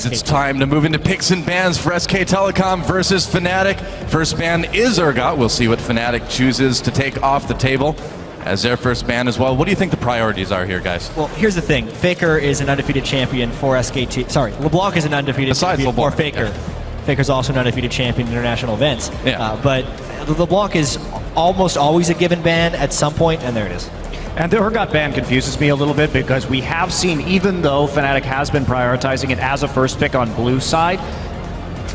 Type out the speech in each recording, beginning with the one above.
It's time to move into picks and bans for SK Telecom versus Fnatic. First ban is Urgot. We'll see what Fnatic chooses to take off the table as their first ban as well. What do you think the priorities are here, guys? Well, here's the thing. Faker is an undefeated champion for SKT. Sorry, LeBlanc is an undefeated champion for Faker. Yeah. Faker's also an undefeated champion in international events. Yeah. But LeBlanc is almost always a given ban at some point, and there it is. And the Urgot ban confuses me a little bit because we have seen, even though Fnatic has been prioritizing it as a first pick on blue side,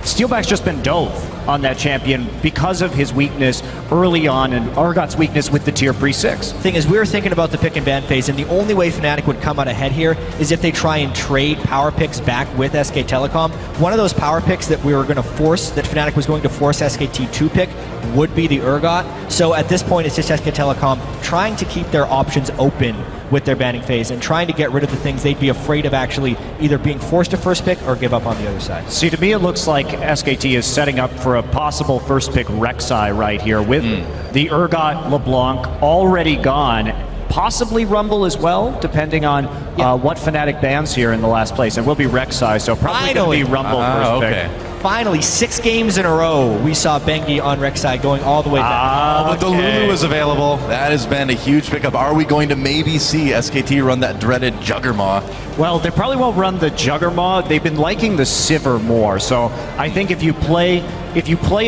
Steelback's just been dove on that champion because of his weakness early on and Urgot's weakness with the tier pre-6. Thing is, we were thinking about the pick and ban phase, and the only way Fnatic would come out ahead here is if they try and trade power picks back with SK Telecom. One of those power picks that we were going to force, that Fnatic was going to force SKT to pick, would be the Urgot. So at this point, it's just SK Telecom trying to keep their options open with their banning phase and trying to get rid of the things they'd be afraid of actually either being forced to first pick or give up on the other side. See, to me it looks like SKT is setting up for a possible first pick Rek'Sai right here with the Urgot LeBlanc already gone. Possibly Rumble as well, depending on what Fnatic bans here in the last place. And will be Rek'Sai, so probably going to be Rumble first pick. Finally, 6 games in a row, we saw Bengi on Rek'Sai going all the way back. But the Lulu is available. That has been a huge pickup. Are we going to maybe see SKT run that dreaded Juggermaw? Well, they probably won't run the Juggermaw. They've been liking the Sivir more. So I think if you play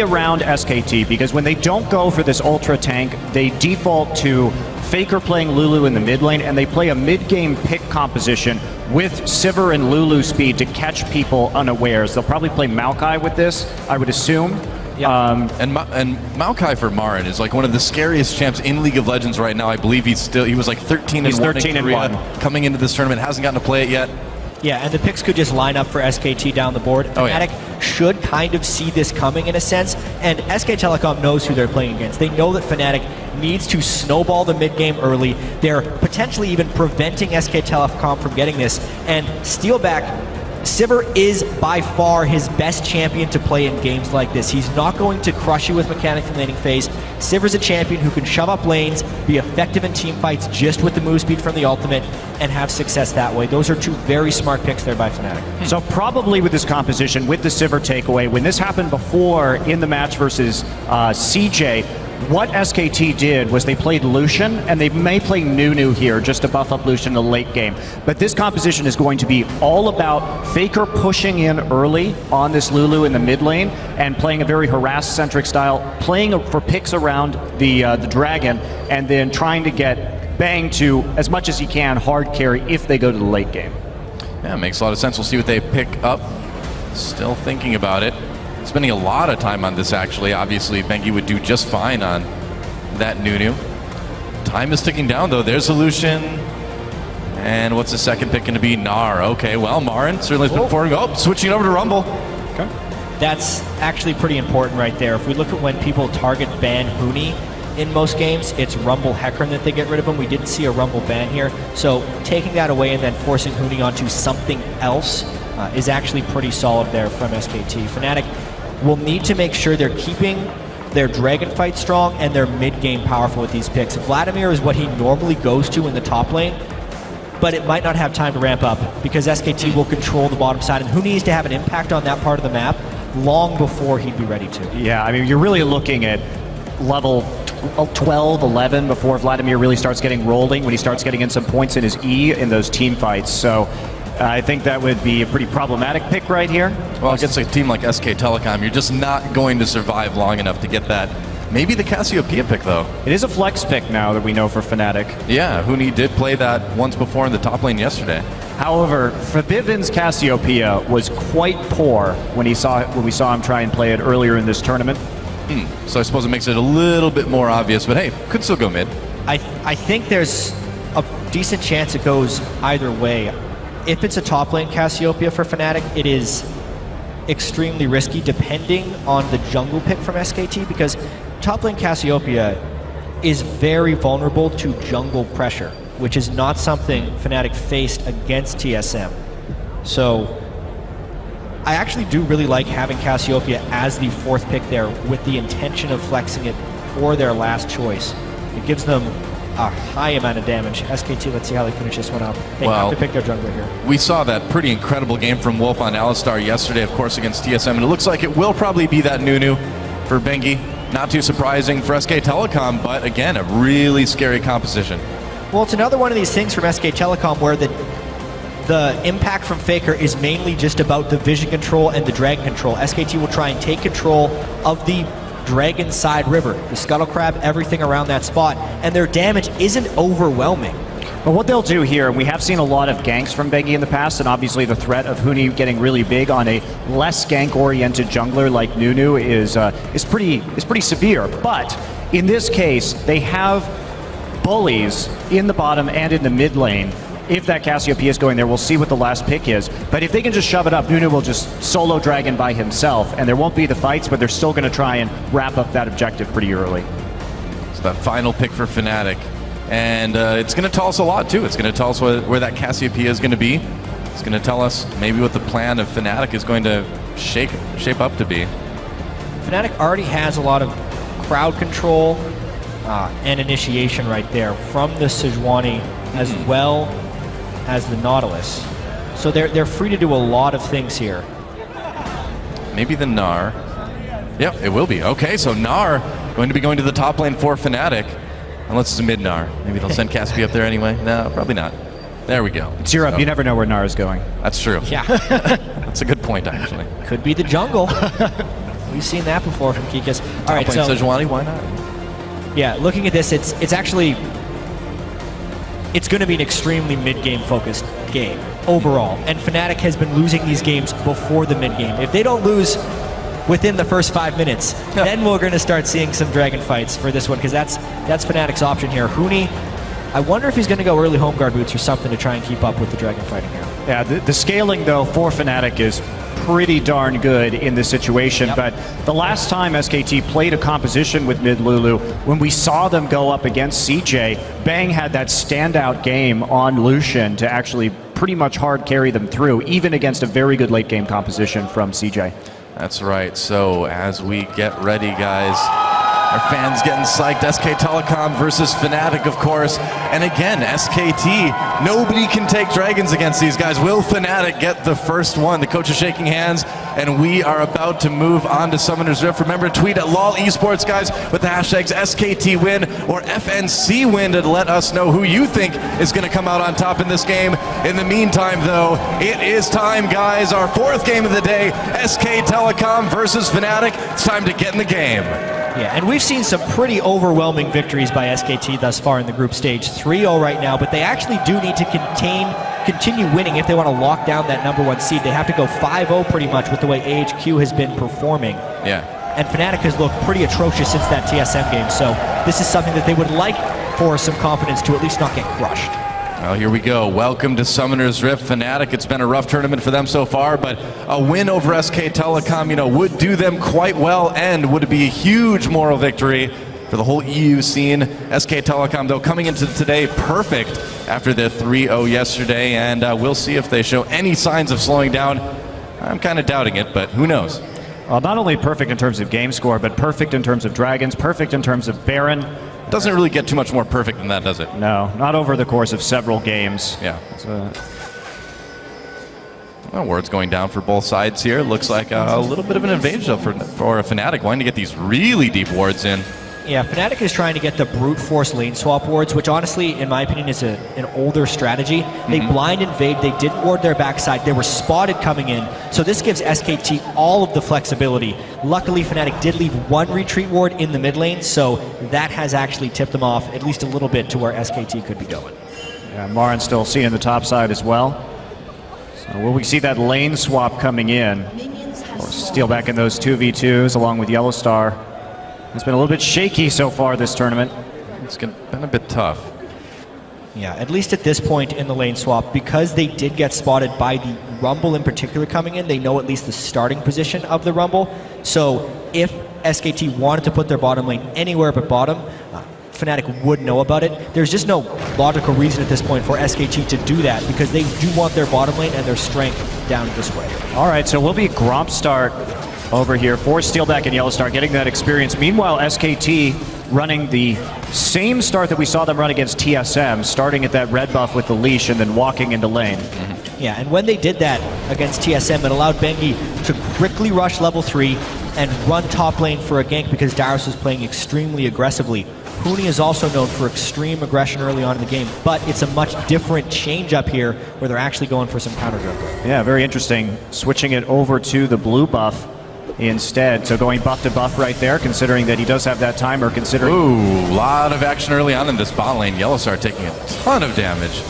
around SKT, because when they don't go for this ultra tank, they default to Faker playing Lulu in the mid lane, and they play a mid-game pick composition with Sivir and Lulu speed to catch people unawares. They'll probably play Maokai with this, I would assume. And Maokai for Marin is like one of the scariest champs in League of Legends right now. I believe he was like 13 and 1 in Korea coming into this tournament. Hasn't gotten to play it yet. Yeah, and the picks could just line up for SKT down the board. Fnatic should kind of see this coming in a sense, and SK Telecom knows who they're playing against. They know that Fnatic needs to snowball the mid-game early. They're potentially even preventing SK Telecom from getting this, and Steelback, Sivir is by far his best champion to play in games like this. He's not going to crush you with mechanics in laning phase. Sivir's a champion who can shove up lanes, be effective in team fights just with the move speed from the ultimate, and have success that way. Those are 2 very smart picks there by Fnatic. So probably with this composition, with the Sivir takeaway, when this happened before in the match versus CJ, what SKT did was they played Lucian, and they may play Nunu here just to buff up Lucian in the late game. But this composition is going to be all about Faker pushing in early on this Lulu in the mid lane and playing a very harass-centric style, playing for picks around the Dragon, and then trying to get Bang to, as much as he can, hard carry if they go to the late game. Yeah, makes a lot of sense. We'll see what they pick up. Still thinking about it. Spending a lot of time on this, actually. Obviously, Bengi would do just fine on that Nunu. Time is ticking down, though. There's a Lucian. And what's the second pick going to be? Gnar. Okay, well, Marin certainly has been performing. Oh, switching over to Rumble. Okay. That's actually pretty important right there. If we look at when people target ban Huni in most games, it's Rumble Hecarim that they get rid of him. We didn't see a Rumble ban here. So taking that away and then forcing Huni onto something else is actually pretty solid there from SKT. Fnatic will need to make sure they're keeping their Dragon fight strong and their mid-game powerful with these picks. Vladimir is what he normally goes to in the top lane, but it might not have time to ramp up because SKT will control the bottom side, and who needs to have an impact on that part of the map long before he'd be ready to. Yeah, I mean, you're really looking at level 12, 11 before Vladimir really starts getting rolling, when he starts getting in some points in his E in those team fights. So I think that would be a pretty problematic pick right here. Well, against a team like SK Telecom, you're just not going to survive long enough to get that. Maybe the Cassiopeia pick, though. It is a flex pick now that we know for Fnatic. Yeah, Huni did play that once before in the top lane yesterday. However, Fabiven's Cassiopeia was quite poor when we saw him try and play it earlier in this tournament. So I suppose it makes it a little bit more obvious, but hey, could still go mid. I think there's a decent chance it goes either way. If it's a top lane Cassiopeia for Fnatic, it is extremely risky depending on the jungle pick from SKT, because top lane Cassiopeia is very vulnerable to jungle pressure, which is not something Fnatic faced against TSM. So I actually do really like having Cassiopeia as the 4th pick there with the intention of flexing it for their last choice. It gives them a high amount of damage. SKT, let's see how they finish this one up. They Well, have to pick their jungler here. We saw that pretty incredible game from Wolf on Alistar yesterday, of course, against TSM, and it looks like it will probably be that Nunu for Bengi. Not too surprising for SK Telecom, but again, a really scary composition. Well, it's another one of these things from SK Telecom where the impact from Faker is mainly just about the vision control and the dragon control. SKT will try and take control of the Dragon Side River, the Scuttle Crab, everything around that spot, and their damage isn't overwhelming. But what they'll do here, and we have seen a lot of ganks from Bengi in the past, and obviously the threat of Huni getting really big on a less gank-oriented jungler like Nunu is pretty severe. But in this case, they have bullies in the bottom and in the mid lane. If that Cassiopeia is going there, we'll see what the last pick is. But if they can just shove it up, Nunu will just solo dragon by himself, and there won't be the fights, but they're still going to try and wrap up that objective pretty early. So that final pick for Fnatic. And it's going to tell us a lot, too. It's going to tell us where that Cassiopeia is going to be. It's going to tell us maybe what the plan of Fnatic is going to shape up to be. Fnatic already has a lot of crowd control and initiation right there from the Sejuani as well as the Nautilus. So they're free to do a lot of things here. Maybe the Gnar. Yep, it will be. Okay, so Gnar going to be going to the top lane for Fnatic. Unless it's a mid-Gnar. Maybe they'll send Caspi up there anyway. No, probably not. There we go. It's Europe. You never know where Gnar is going. That's true. Yeah. That's a good point, actually. Could be the jungle. We've seen that before from Kikas. All right, so Sejuani, why not? Yeah, looking at this, it's actually going to be an extremely mid-game focused game overall. And Fnatic has been losing these games before the mid-game. If they don't lose within the first 5 minutes, then we're going to start seeing some dragon fights for this one, because that's Fnatic's option here. Huni, I wonder if he's going to go early home guard boots or something to try and keep up with the dragon fighting here. Yeah, the scaling, though, for Fnatic is pretty darn good in this situation. Yep. But the last time SKT played a composition with mid Lulu, when we saw them go up against CJ, Bang had that standout game on Lucian to actually pretty much hard carry them through, even against a very good late game composition from CJ. That's right. So as we get ready, guys, our fans getting psyched. SK Telecom versus Fnatic, of course. And again, SKT, nobody can take dragons against these guys. Will Fnatic get the first one? The coach is shaking hands, and we are about to move on to Summoner's Rift. Remember to tweet at LOL eSports, guys, with the hashtags SKT win or FNC win to let us know who you think is going to come out on top in this game. In the meantime, though, it is time, guys. Our fourth game of the day, SK Telecom versus Fnatic. It's time to get in the game. Yeah, and we've seen some pretty overwhelming victories by SKT thus far in the group stage. 3-0 right now, but they actually do need to continue winning if they want to lock down that #1 seed. They have to go 5-0 pretty much with the way AHQ has been performing. Yeah. And Fnatic has looked pretty atrocious since that TSM game, so this is something that they would like for some confidence to at least not get crushed. Well, here we go. Welcome to Summoner's Rift. Fnatic, it's been a rough tournament for them so far, but a win over SK Telecom, would do them quite well, and would be a huge moral victory for the whole EU scene. SK Telecom, though, coming into today perfect after their 3-0 yesterday, and we'll see if they show any signs of slowing down. I'm kind of doubting it, but who knows? Well, not only perfect in terms of game score, but perfect in terms of dragons, perfect in terms of Baron. Doesn't really get too much more perfect than that, does it? No, not over the course of several games. Yeah. Well, words going down for both sides here. Looks like a little bit of an advantage for a Fnatic wanting to get these really deep wards in. Yeah, Fnatic is trying to get the brute force lane swap wards, which honestly, in my opinion, is an older strategy. They blind invade, they didn't ward their backside, they were spotted coming in, so this gives SKT all of the flexibility. Luckily, Fnatic did leave one retreat ward in the mid lane, so that has actually tipped them off at least a little bit to where SKT could be going. Yeah, Marin still seeing the top side as well. So will we see that lane swap coming in? Or steal back in those 2v2s along with Yellowstar. It's been a little bit shaky so far this tournament. It's been a bit tough. Yeah, at least at this point in the lane swap, because they did get spotted by the Rumble in particular coming in, they know at least the starting position of the Rumble. So if SKT wanted to put their bottom lane anywhere but bottom, Fnatic would know about it. There's just no logical reason at this point for SKT to do that, because they do want their bottom lane and their strength down this way. All right, so we'll be Gromp start over here for Steelback and Yellowstar, getting that experience. Meanwhile, SKT running the same start that we saw them run against TSM, starting at that red buff with the leash and then walking into lane. Yeah, and when they did that against TSM, it allowed Bengi to quickly rush level 3 and run top lane for a gank because Darius was playing extremely aggressively. Huni is also known for extreme aggression early on in the game, but it's a much different change up here where they're actually going for some counter jungle. Yeah, very interesting. Switching it over to the blue buff instead. So going buff to buff right there, considering that he does have that timer, considering... Ooh, a lot of action early on in this bot lane. Yellowstar taking a ton of damage.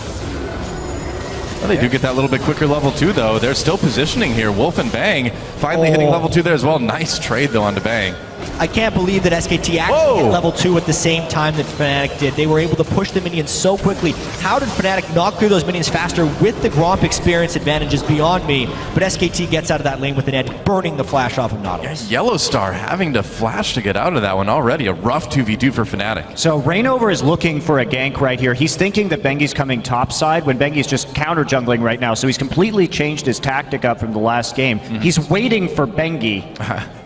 Well, they do get that little bit quicker level 2, though. They're still positioning here. Wolf and Bang finally hitting level 2 there as well. Nice trade, though, onto Bang. I can't believe that SKT actually hit level 2 at the same time that Fnatic did. They were able to push the minions so quickly. How did Fnatic knock through those minions faster with the Gromp experience advantage is beyond me, but SKT gets out of that lane with an edge, burning the flash off of Nautilus. Yellowstar having to flash to get out of that one already. A rough 2v2 for Fnatic. So Rainover is looking for a gank right here. He's thinking that Bengi's coming top side when Bengi's just counter jungling right now. So he's completely changed his tactic up from the last game. He's waiting for Bengi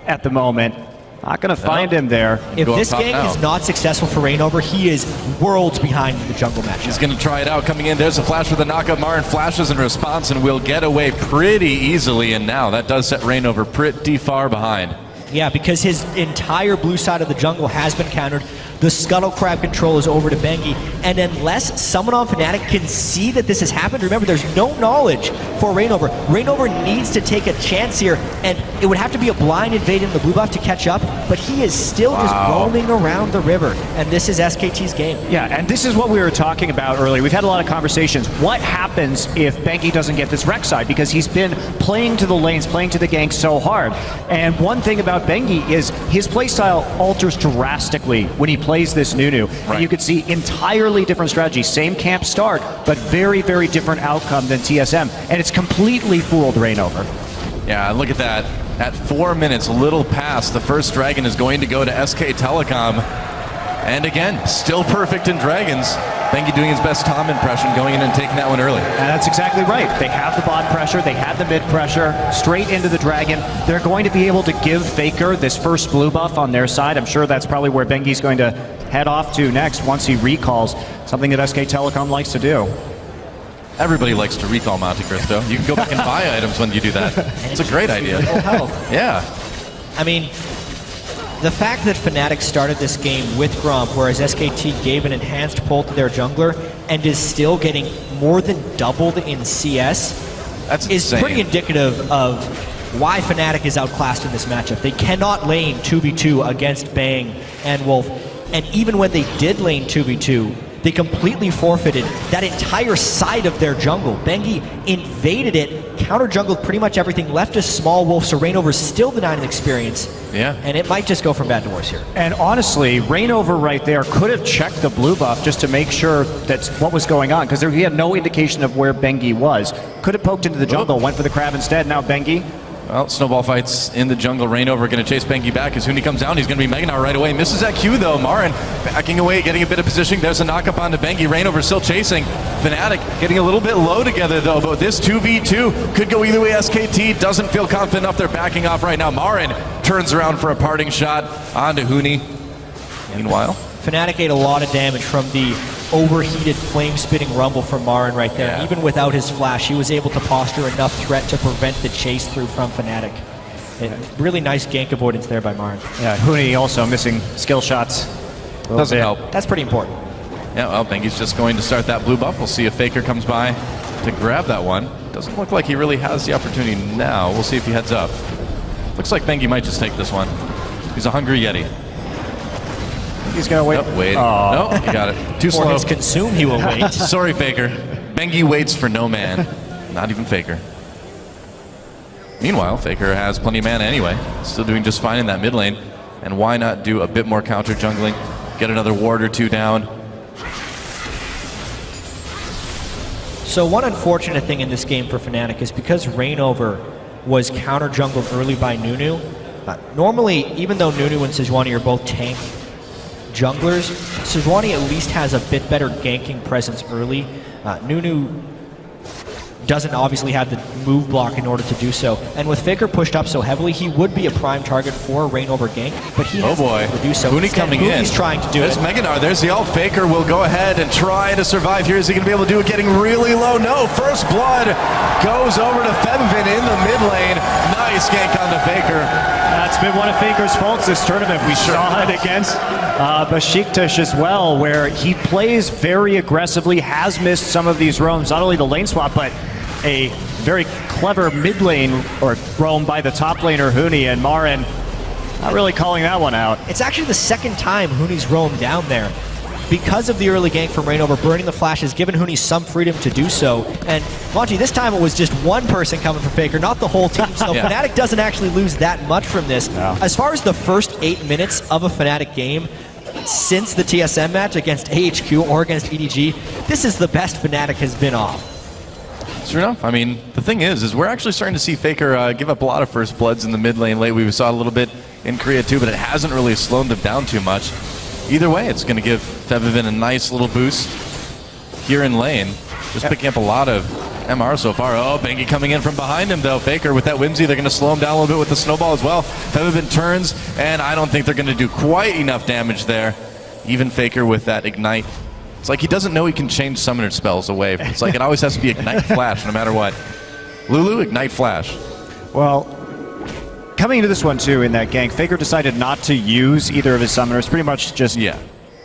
at the moment. Not going to find him there. If this gank is not successful for Rainover, he is worlds behind the jungle match. He's going to try it out. Coming in, there's a flash for the knockup. Marin flashes in response and will get away pretty easily. And now that does set Rainover pretty far behind. Yeah, because his entire blue side of the jungle has been countered. The Scuttle Crab control is over to Bengi. And unless someone on Fnatic can see that this has happened, remember, there's no knowledge for Rainover. Rainover needs to take a chance here, and it would have to be a blind invade in the blue buff to catch up, but he is still just roaming around the river, and this is SKT's game. Yeah, and this is what we were talking about earlier. We've had a lot of conversations. What happens if Bengi doesn't get this Rex side? Because he's been playing to the lanes, playing to the gank so hard. And one thing about Bengi is his playstyle alters drastically when he plays this Nunu. Right. And you could see entirely different strategy. Same camp start, but very, very different outcome than TSM. And it's completely fooled Rainover. Yeah, look at that. At 4 minutes, a little past, the first dragon is going to go to SK Telecom. And again, still perfect in dragons. Bengi doing his best Tom impression, going in and taking that one early. And that's exactly right. They have the bot pressure, they had the mid pressure, straight into the dragon. They're going to be able to give Faker this first blue buff on their side. I'm sure that's probably where Bengi's going to head off to next once he recalls, something that SK Telecom likes to do. Everybody likes to recall Monte Cristo. You can go back and buy items when you do that. It's a great idea. Yeah. I mean, the fact that Fnatic started this game with Gromp, whereas SKT gave an enhanced pull to their jungler and is still getting more than doubled in CS is pretty indicative of why Fnatic is outclassed in this matchup. They cannot lane 2v2 against Bang and Wolf, and even when they did lane 2v2, they completely forfeited that entire side of their jungle. Bengi invaded it, counter-jungled pretty much everything, left a small Wolf, so Rainover's still denying an experience. Yeah. And it might just go from bad to worse here. And honestly, Rainover right there could have checked the blue buff just to make sure that's what was going on, because he had no indication of where Bengi was. Could have poked into the jungle, went for the crab instead. Now Bengi. Well, snowball fights in the jungle. Rainover going to chase Bengi back. As soon as he comes down, he's going to be Mega Now right away. Misses that Q, though. Marin backing away, getting a bit of positioning. There's a knock-up onto Bengi. Rainover still chasing. Fnatic getting a little bit low together, though. But this 2v2 could go either way. SKT doesn't feel confident enough. They're backing off right now. Marin turns around for a parting shot onto Huni. Meanwhile, Fnatic ate a lot of damage from the overheated flame-spitting rumble from Marin right there. Yeah. Even without his flash, he was able to posture enough threat to prevent the chase through from Fnatic. Really nice gank avoidance there by Marin. Yeah, Huni also missing skill shots. Doesn't help. That's pretty important. Yeah, well, Bengi's just going to start that blue buff. We'll see if Faker comes by to grab that one. Doesn't look like he really has the opportunity now. We'll see if he heads up. Looks like Bengi might just take this one. He's a hungry Yeti. He's gonna wait. Oh, wait. No, he got it. Too slow. For his consume, he will wait. Sorry, Faker. Bengi waits for no man. Not even Faker. Meanwhile, Faker has plenty of mana anyway. Still doing just fine in that mid lane. And why not do a bit more counter jungling? Get another ward or two down. So one unfortunate thing in this game for Fnatic is because Rainover was counter jungled early by Nunu. Normally, even though Nunu and Sejuani are both tank junglers, Sejuani at least has a bit better ganking presence early. Nunu doesn't obviously have the move block in order to do so. And with Faker pushed up so heavily, he would be a prime target for a Rain over gank, but he hasn't been able to do so. Huni coming in. He's trying to do There's it. Meganar. There's the ult. Faker will go ahead and try to survive here. Is he going to be able to do it getting really low? No. First blood goes over to Febvin in the mid lane. Nice gank onto Faker. That's been one of Faker's faults this tournament. We saw it against Besiktas as well, where he plays very aggressively, has missed some of these roams, not only the lane swap, but a very clever mid lane or roam by the top laner Huni, and Marin not really calling that one out. It's actually the second time Huni's roamed down there. Because of the early gank from Rainover, burning the flash has given Huni some freedom to do so. And Monty, this time it was just one person coming for Faker, not the whole team. So Yeah. Fnatic doesn't actually lose that much from this. No. As far as the first 8 minutes of a Fnatic game, since the TSM match against AHQ or against EDG, this is the best Fnatic has been off. Sure enough. I mean, the thing is we're actually starting to see Faker give up a lot of first bloods in the mid lane late. We saw a little bit in Korea too, but it hasn't really slowed them down too much. Either way, it's going to give Febvin a nice little boost here in lane. Just picking up a lot of MR so far. Oh, Bengi coming in from behind him though. Faker with that Whimsy, they're going to slow him down a little bit with the snowball as well. Febvin turns, and I don't think they're going to do quite enough damage there. Even Faker with that Ignite. It's like he doesn't know he can change summoner spells away. It's like it always has to be Ignite Flash no matter what. Lulu, Ignite Flash. Well, coming into this one too, in that gank, Faker decided not to use either of his summoners, pretty much just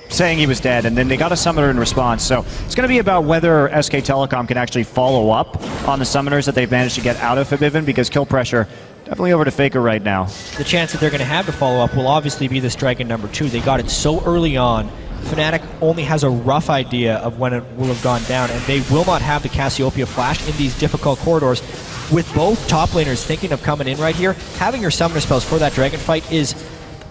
saying he was dead, and then they got a summoner in response. So it's going to be about whether SK Telecom can actually follow up on the summoners that they've managed to get out of Febvin, because kill pressure definitely over to Faker right now. The chance that they're going to have to follow up will obviously be this Dragon number 2. They got it so early on. Fnatic only has a rough idea of when it will have gone down, and they will not have the Cassiopeia flash in these difficult corridors. With both top laners thinking of coming in right here, having your summoner spells for that Dragon fight is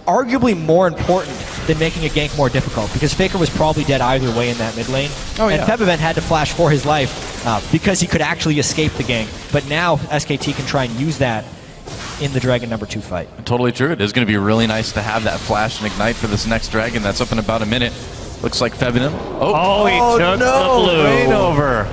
arguably more important than making a gank more difficult, because Faker was probably dead either way in that mid lane. And Febvin had to flash for his life because he could actually escape the gank. But now SKT can try and use that in the Dragon number 2 fight. Totally true. It is going to be really nice to have that flash and ignite for this next Dragon that's up in about a minute. Looks like Febvin. He took the blue. Rain over.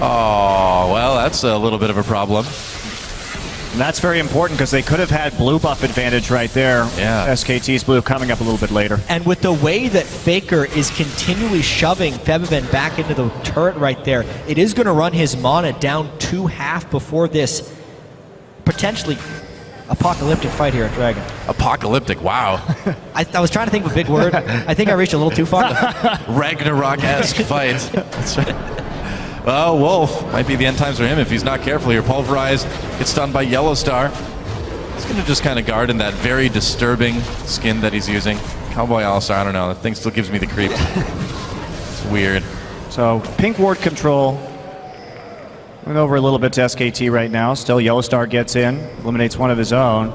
Oh, well, that's a little bit of a problem. And that's very important, because they could have had blue buff advantage right there. Yeah. SKT's blue coming up a little bit later. And with the way that Faker is continually shoving Febvin back into the turret right there, it is going to run his mana down to half before this potentially apocalyptic fight here at Dragon. Apocalyptic, wow. I was trying to think of a big word. I think I reached a little too far. Ragnarok-esque fight. That's right. Well, Wolf might be the end times for him if he's not careful here. Pulverized, gets stunned by Yellow Star. He's going to just kind of guard in that very disturbing skin that he's using. Cowboy All-Star, I don't know. That thing still gives me the creeps. It's weird. So, pink ward control. Went over a little bit to SKT right now. Still, Yellow Star gets in, eliminates one of his own.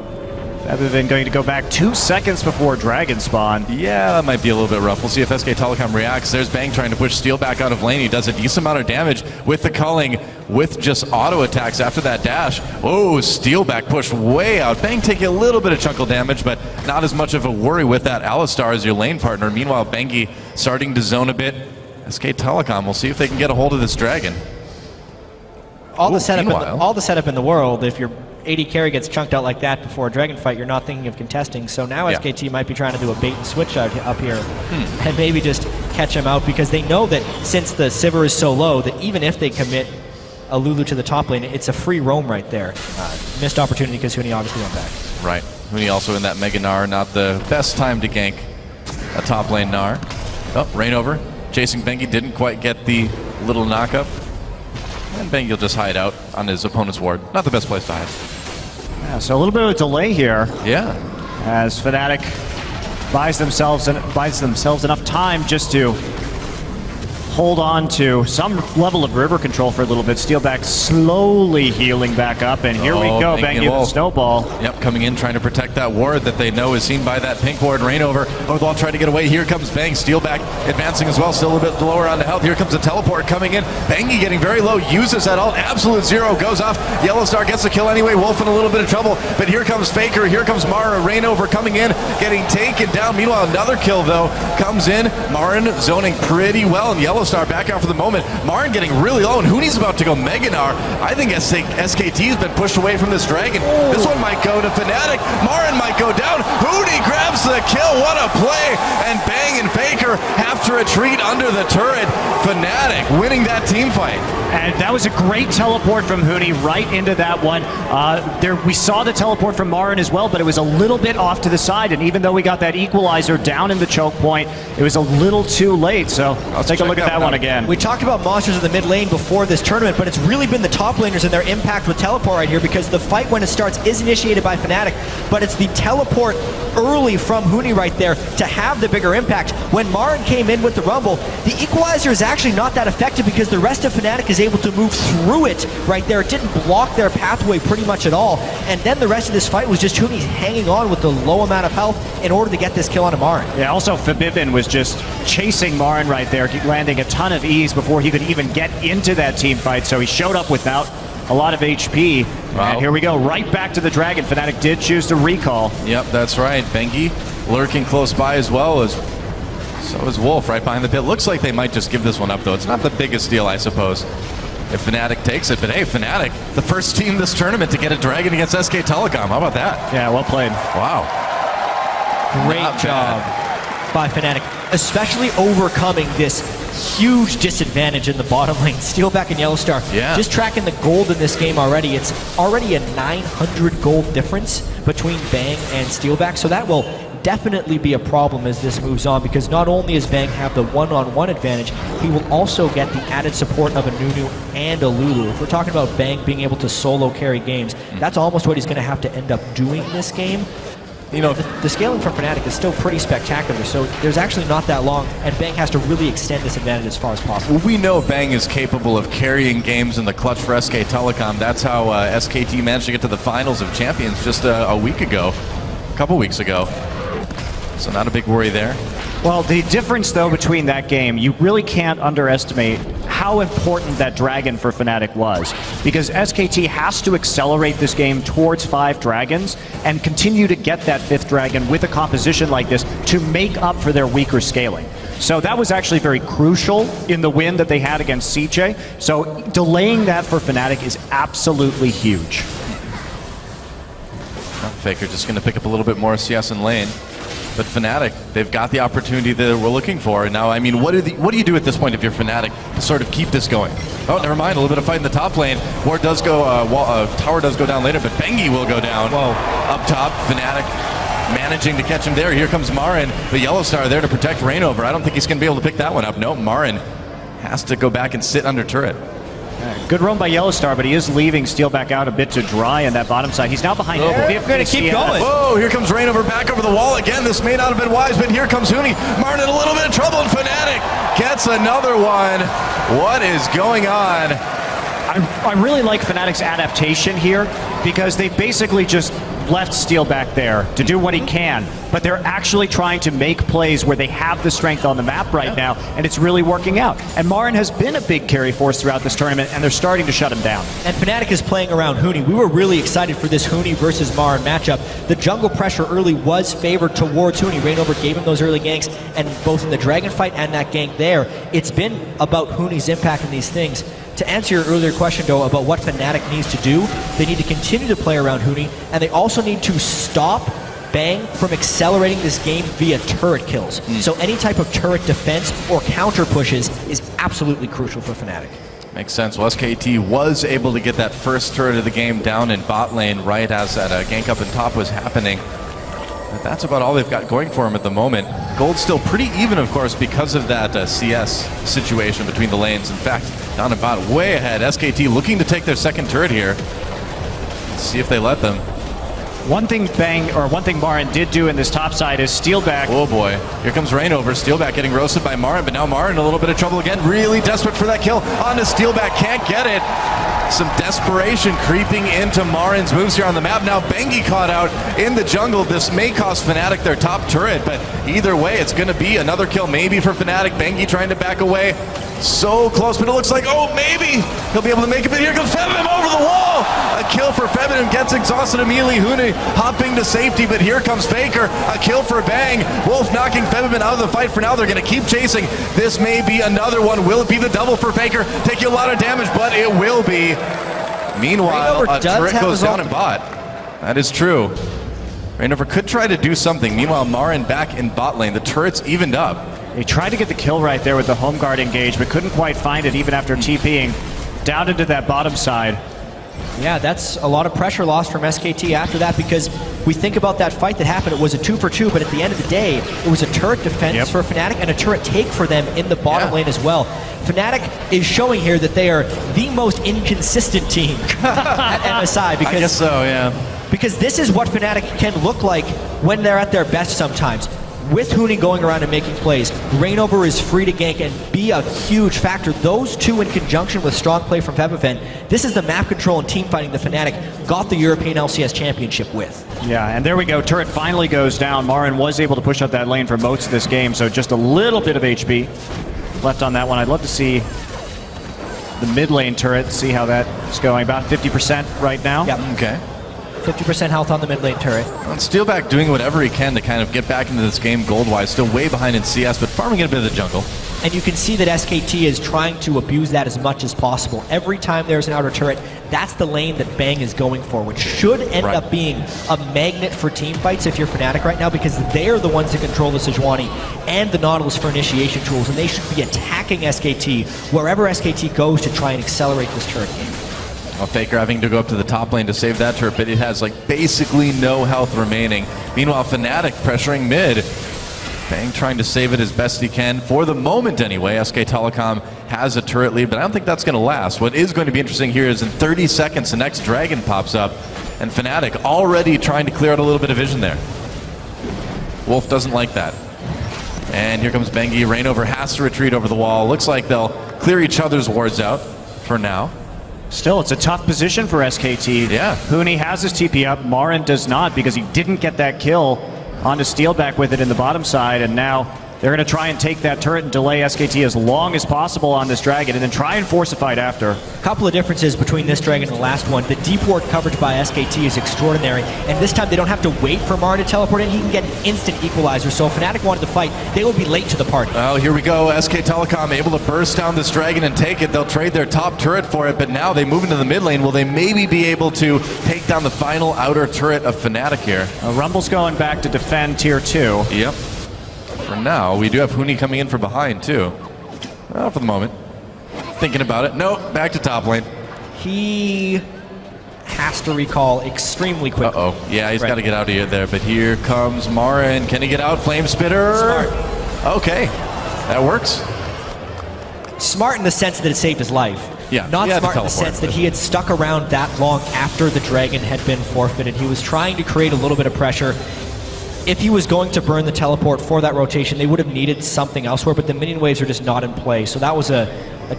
Febvin going to go back 2 seconds before Dragon spawn. Yeah, that might be a little bit rough. We'll see if SK Telecom reacts. There's Bang trying to push Steel back out of lane. He does a decent amount of damage with the culling, with just auto attacks after that dash. Oh, Steel back push way out. Bang taking a little bit of chunkle damage, but not as much of a worry with that Alistar as your lane partner. Meanwhile, Bangi starting to zone a bit. SK Telecom, we'll see if they can get a hold of this Dragon. All the setup in the world, if your AD carry gets chunked out like that before a Dragon fight, you're not thinking of contesting. So now SKT might be trying to do a bait and switch up here and maybe just catch him out, because they know that since the Sivir is so low, that even if they commit a Lulu to the top lane, it's a free roam right there. Missed opportunity because Huni obviously went back. Right. Huni also in that Mega Gnar, not the best time to gank a top lane Gnar. Oh, rain over. Chasing Bengi, didn't quite get the little knockup. And Bengi will just hide out on his opponent's ward. Not the best place to hide. Yeah, so a little bit of a delay here. Yeah. As Fnatic buys themselves enough time just to hold on to some level of river control for a little bit. Steelback slowly healing back up, and here we go, Bengi with the snowball. Yep, coming in, trying to protect that ward that they know is seen by that pink ward. Rain over. Bothwell trying to get away. Here comes Bang. Steelback advancing as well, still a bit lower on the health. Here comes the teleport coming in. Bangi getting very low, uses that ult. Absolute zero goes off. Yellow Star gets the kill anyway. Wolf in a little bit of trouble, but here comes Faker. Here comes Mara. Rain over coming in, getting taken down. Meanwhile, another kill though comes in. Marin zoning pretty well, and Yellow Yellowstar back out for the moment. Marin getting really low, and Hooney's about to go Meganar. I think SKT's been pushed away from this Dragon. This one might go to Fnatic. Marin might go down. Hooney grabs the kill. What a play! And Bang and Faker have to retreat under the turret. Fnatic winning that team fight. And that was a great teleport from Hooney right into that one. We saw the teleport from Marin as well, but it was a little bit off to the side. And even though we got that equalizer down in the choke point, it was a little too late. So I'll take a look at that one again. We talked about monsters in the mid lane before this tournament, but it's really been the top laners and their impact with teleport right here, because the fight when it starts is initiated by Fnatic, but it's the teleport early from Hooney right there to have the bigger impact. When Marin came in with the Rumble, the equalizer is actually not that effective because the rest of Fnatic is able to move through it right there. It didn't block their pathway pretty much at all. And then the rest of this fight was just Hooney hanging on with the low amount of health in order to get this kill onto Marin. Yeah, also Fabibin was just chasing Marin right there, landing a ton of ease before he could even get into that team fight. So he showed up without a lot of HP. Wow. And here we go, right back to the Dragon. Fnatic did choose to recall. Yep, that's right. Bengi lurking close by as well as so is Wolf right behind the pit. Looks like they might just give this one up, though. It's not the biggest deal, I suppose, if Fnatic takes it. But hey, Fnatic, the first team this tournament to get a Dragon against SK Telecom. How about that? Yeah, well played. Wow. Great job by Fnatic, especially overcoming this huge disadvantage in the bottom lane. Steelback and Yellowstar, just tracking the gold in this game already. It's already a 900 gold difference between Bang and Steelback, so that will definitely be a problem as this moves on, because not only does Bang have the one-on-one advantage, he will also get the added support of a Nunu and a Lulu. If we're talking about Bang being able to solo carry games, that's almost what he's going to have to end up doing this game. You know, the scaling from Fnatic is still pretty spectacular, so there's actually not that long, and Bang has to really extend this advantage as far as possible. Well, we know Bang is capable of carrying games in the clutch for SK Telecom. That's how SKT managed to get to the finals of Champions just a week ago, a couple weeks ago. So not a big worry there. Well, the difference, though, between that game, you really can't underestimate how important that Dragon for Fnatic was. Because SKT has to accelerate this game towards 5 Dragons and continue to get that 5th Dragon with a composition like this to make up for their weaker scaling. So that was actually very crucial in the win that they had against CJ. So delaying that for Fnatic is absolutely huge. Faker just going to pick up a little bit more CS in lane. But Fnatic, they've got the opportunity that we're looking for. And now, I mean, what do you do at this point if you're Fnatic to sort of keep this going? Oh, never mind, a little bit of fight in the top lane. Ward does go, tower does go down later, but Bengi will go down. Whoa. Up top, Fnatic managing to catch him there. Here comes Marin, the Yellowstar there to protect Reignover. I don't think he's going to be able to pick that one up. No, Marin has to go back and sit under turret. Good run by Yellowstar, but he is leaving Steelback out a bit to dry on that bottom side. He's now behind. They're going to keep going. Whoa, here comes Reignover back over the wall again. This may not have been wise, but here comes Hooney. Marin in a little bit of trouble, and Fnatic gets another one. What is going on? I really like Fnatic's adaptation here, because they basically just left Steelback there to do what he can, but they're actually trying to make plays where they have the strength on the map right now, and it's really working out. And Marin has been a big carry force throughout this tournament, and they're starting to shut him down. And Fnatic is playing around Hooney. We were really excited for this Hooney versus Marin matchup. The jungle pressure early was favored towards Hooney. Reignover gave him those early ganks, and both in the Dragon fight and that gank there, it's been about Hooney's impact in these things. To answer your earlier question, though, about what Fnatic needs to do, they need to continue to play around Hooney, and they also need to stop Bang from accelerating this game via turret kills. So any type of turret defense or counter pushes is absolutely crucial for Fnatic. Makes sense. Well, SKT was able to get that first turret of the game down in bot lane right as that gank up in top was happening. But that's about all they've got going for them at the moment. Gold's still pretty even, of course, because of that CS situation between the lanes. In fact, down in bot, way ahead. SKT looking to take their second turret here. Let's see if they let them. One thing Marin did do in this top side is Steelback. Oh boy, here comes Reignover. Steelback getting roasted by Marin, but now Marin in a little bit of trouble again. Really desperate for that kill. Onto Steelback, can't get it. Some desperation creeping into Marin's moves here on the map. Now Bengi caught out in the jungle. This may cost Fnatic their top turret, but either way, it's going to be another kill maybe for Fnatic. Bengi trying to back away. So close, but it looks like, oh, maybe he'll be able to make it, but here comes Febin over the wall! A kill for Febin, and gets exhausted immediately. Huni hopping to safety, but here comes Faker. A kill for Bang. Wolf knocking Febin out of the fight for now. They're going to keep chasing. This may be another one. Will it be the double for Faker? Taking a lot of damage, but it will be. Meanwhile, a turret goes down in bot. That is true. Rainover could try to do something. Meanwhile, Marin back in bot lane. The turret's evened up. He tried to get the kill right there with the home guard engage, but couldn't quite find it even after TPing down into that bottom side. Yeah, that's a lot of pressure lost from SKT after that, because we think about that fight that happened. It was a 2-for-2, but at the end of the day, it was a turret defense for Fnatic and a turret take for them in the bottom lane as well. Fnatic is showing here that they are the most inconsistent team at MSI. Because, I guess so, yeah. Because this is what Fnatic can look like when they're at their best sometimes. With Huni going around and making plays, Rainover is free to gank and be a huge factor. Those two in conjunction with strong play from Febifen, this is the map control and team fighting that Fnatic got the European LCS Championship with. Yeah, and there we go. Turret finally goes down. Marin was able to push up that lane for most of this game, so just a little bit of HP left on that one. I'd love to see the mid lane turret, see how that's going. About 50% right now. Yep. Okay. 50% health on the mid lane turret. And Steelback doing whatever he can to kind of get back into this game gold-wise. Still way behind in CS, but farming in a bit of the jungle. And you can see that SKT is trying to abuse that as much as possible. Every time there's an outer turret, that's the lane that Bang is going for, which should end up being a magnet for team fights if you're Fnatic right now, because they're the ones that control the Sejuani and the Nautilus for initiation tools, and they should be attacking SKT wherever SKT goes to try and accelerate this turret game. Well, Faker having to go up to the top lane to save that turret, but it has like basically no health remaining. Meanwhile, Fnatic pressuring mid. Bang trying to save it as best he can. For the moment anyway, SK Telecom has a turret lead, but I don't think that's going to last. What is going to be interesting here is in 30 seconds, the next dragon pops up, and Fnatic already trying to clear out a little bit of vision there. Wolf doesn't like that. And here comes Bengi. Rainover has to retreat over the wall. Looks like they'll clear each other's wards out for now. Still, it's a tough position for SKT. Yeah. Huni has his TP up. Marin does not, because he didn't get that kill onto Steelback with it in the bottom side, and now they're going to try and take that turret and delay SKT as long as possible on this dragon, and then try and force a fight after. A couple of differences between this dragon and the last one. The deep ward coverage by SKT is extraordinary, and this time they don't have to wait for Marin to teleport in. He can get an instant equalizer, so if Fnatic wanted to fight, they would be late to the party. Well, here we go. SK Telecom able to burst down this dragon and take it. They'll trade their top turret for it, but now they move into the mid lane. Will they maybe be able to take down the final outer turret of Fnatic here? Rumble's going back to defend tier 2. Yep. For now, we do have Huni coming in from behind, too. Well, for the moment. Thinking about it. No, back to top lane. He has to recall extremely quickly. Uh-oh. Yeah, he's got to get out of here there, but here comes Marin. Can he get out? Flame Spitter. Smart. Okay. That works. Smart in the sense that it saved his life. Yeah. Not smart in the sense that he had stuck around that long after the dragon had been forfeited. He was trying to create a little bit of pressure. If he was going to burn the teleport for that rotation, they would have needed something elsewhere, but the minion waves are just not in play. So that was a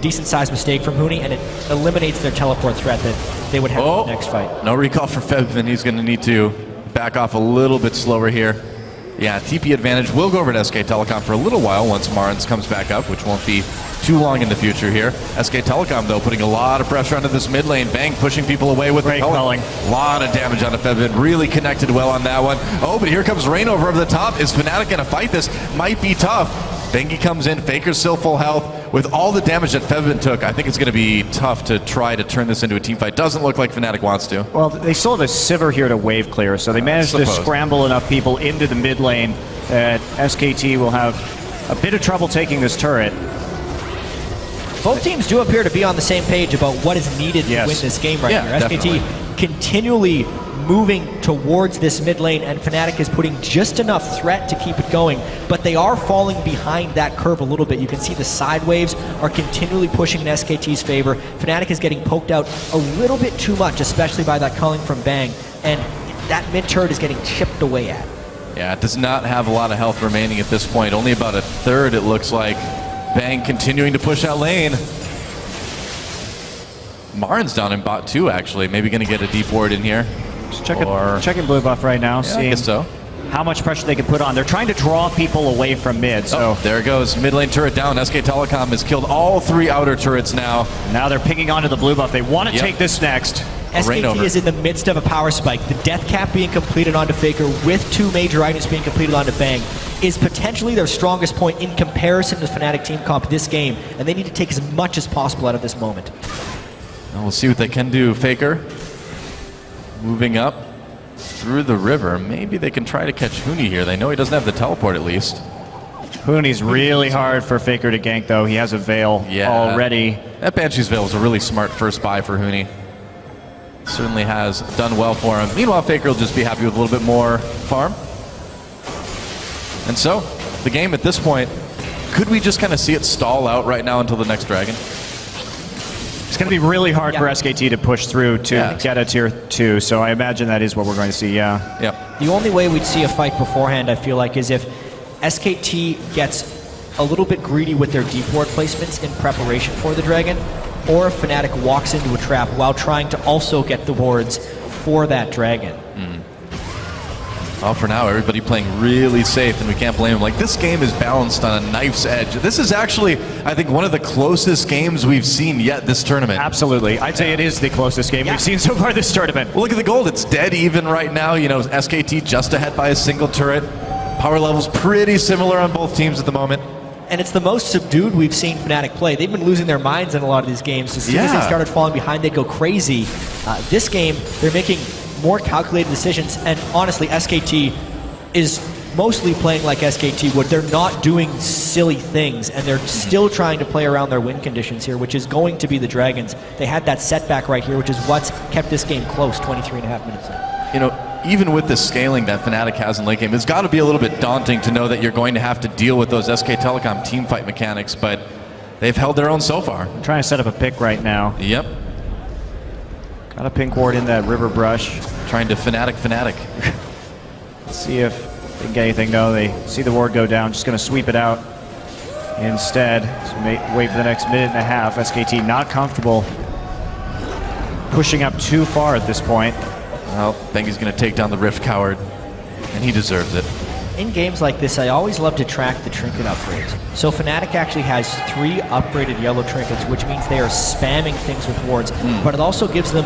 decent-sized mistake from Huni, and it eliminates their teleport threat that they would have in the next fight. No recall for Febin. He's going to need to back off a little bit slower here. Yeah, TP advantage will go over to SK Telecom for a little while once Marins comes back up, which won't be too long in the future here. SK Telecom, though, putting a lot of pressure onto this mid lane. Bang pushing people away with the culling. A lot of damage onto Febin. Really connected well on that one. Oh, but here comes Rainover over the top. Is Fnatic going to fight this? Might be tough. Bengi comes in. Faker's still full health. With all the damage that Febin took, I think it's going to be tough to try to turn this into a team fight. Doesn't look like Fnatic wants to. Well, they still have a Sivir here to wave clear, so they managed to scramble enough people into the mid lane that SKT will have a bit of trouble taking this turret. Both teams do appear to be on the same page about what is needed to win this game right here. SKT continually moving towards this mid lane, and Fnatic is putting just enough threat to keep it going, but they are falling behind that curve a little bit. You can see the side waves are continually pushing in SKT's favor. Fnatic is getting poked out a little bit too much, especially by that culling from Bang, and that mid turret is getting chipped away at. Yeah, it does not have a lot of health remaining at this point. Only about a third, it looks like. Bang continuing to push that lane. Marin's down in bot 2, actually. Maybe going to get a deep ward in here. Just checking blue buff right now. Yeah, I guess so. how much pressure they can put on. They're trying to draw people away from mid. So there it goes. Mid lane turret down. SK Telecom has killed all 3 outer turrets now. Now they're pinging onto the blue buff. They want to take this next. SKT is in the midst of a power spike. The death cap being completed onto Faker with 2 major items being completed onto Bang is potentially their strongest point in comparison to the Fnatic team comp this game, and they need to take as much as possible out of this moment. Well, we'll see what they can do. Faker moving up through the river. Maybe they can try to catch Huni here. They know he doesn't have the teleport at least. Huni's really hard for Faker to gank though. He has a Veil already. That Banshee's Veil was a really smart first buy for Huni. Certainly has done well for him. Meanwhile, Faker will just be happy with a little bit more farm. And so, the game at this point, could we just kind of see it stall out right now until the next dragon? It's going to be really hard for SKT to push through to get a tier 2, so I imagine that is what we're going to see, The only way we'd see a fight beforehand, I feel like, is if SKT gets a little bit greedy with their deep ward placements in preparation for the dragon, or if Fnatic walks into a trap while trying to also get the wards for that dragon. Well, for now, everybody playing really safe, and we can't blame them. Like, this game is balanced on a knife's edge. This is actually, I think, one of the closest games we've seen yet this tournament. Absolutely. I'd say it is the closest game we've seen so far this tournament. Well, look at the gold. It's dead even right now. You know, SKT just ahead by a single turret. Power level's pretty similar on both teams at the moment. And it's the most subdued we've seen Fnatic play. They've been losing their minds in a lot of these games. As soon as they started falling behind, they go crazy. This game, they're making more calculated decisions, and honestly, SKT is mostly playing like SKT would. They're not doing silly things, and they're still trying to play around their win conditions here, which is going to be the Dragons. They had that setback right here, which is what's kept this game close 23.5 minutes in. You know, even with the scaling that Fnatic has in late game, it's got to be a little bit daunting to know that you're going to have to deal with those SK Telecom team fight mechanics, but they've held their own so far. I'm trying to set up a pick right now. Yep. Got a pink ward in that river brush. Trying to Fnatic. Let's see if they can get anything. No, they see the ward go down. Just going to sweep it out instead. So wait for the next minute and a half. SKT not comfortable pushing up too far at this point. Well, Bengi's going to take down the Rift Coward, and he deserves it. In games like this, I always love to track the trinket upgrades. So Fnatic actually has 3 upgraded yellow trinkets, which means they are spamming things with wards, but it also gives them